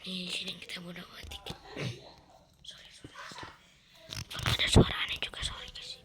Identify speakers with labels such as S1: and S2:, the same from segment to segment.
S1: Di sini kita bodoh dikit. Sorry. Kalau ada suara aneh juga sorry guys.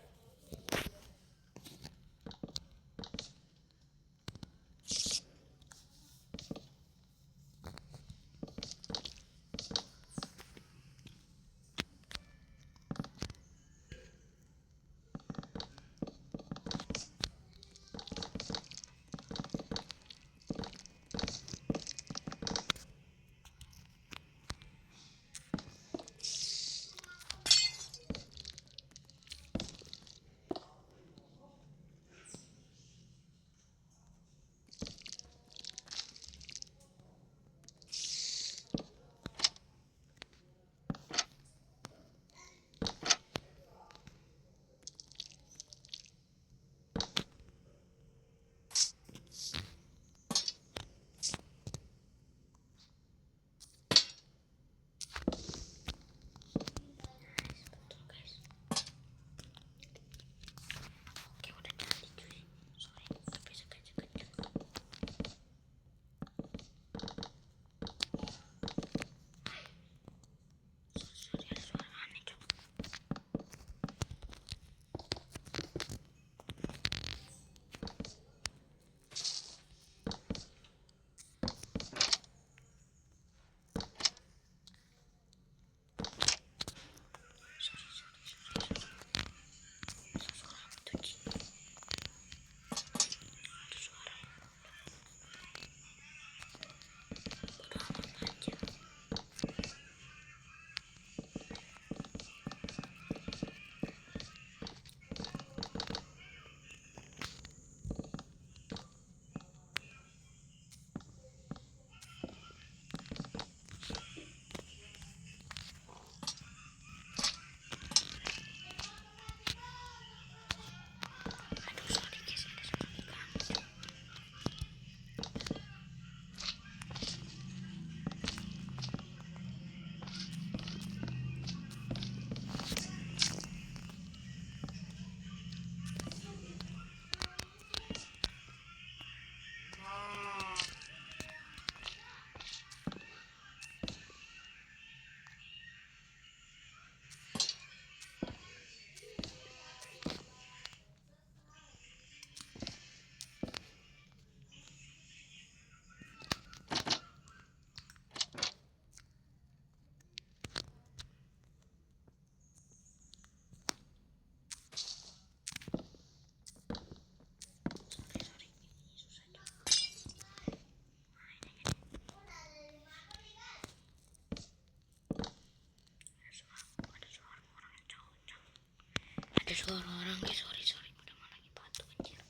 S1: Ada suara orang guys, sorry udah malah lagi batu anjir.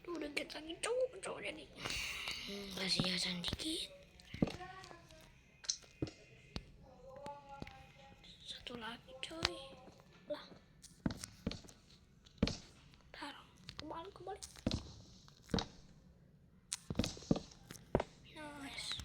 S1: Aduh udah get lagi cowok jadi. Kasih hiasan dikit. Satu lagi coy. Lah. Taruh. Kembali. Nice.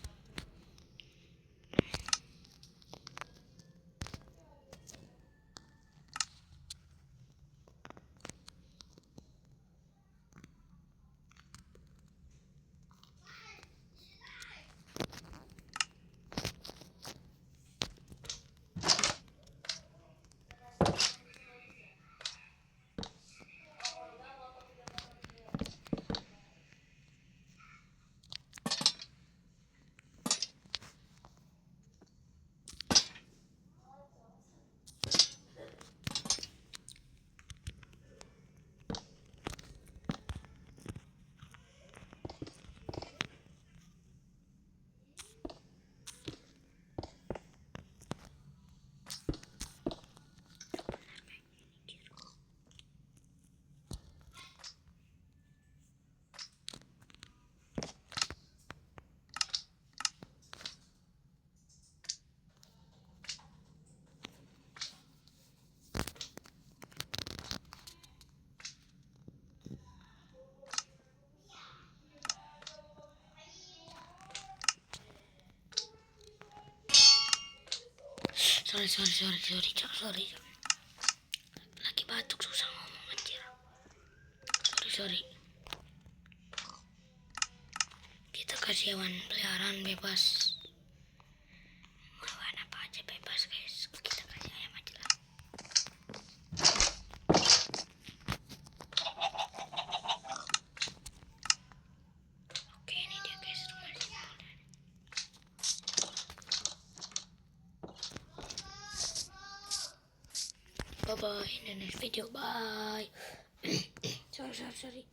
S1: Sorry, Cok, sorry. Lagi batuk susah ngomong anjir. Sorry. Kita kasih hewan peliharaan bebas. Hewan apa aja bebas guys. Kita kasih ayam aja lah. Oke, ini dia guys rumah simpul. Bye bye in the next video. Bye. Sorry.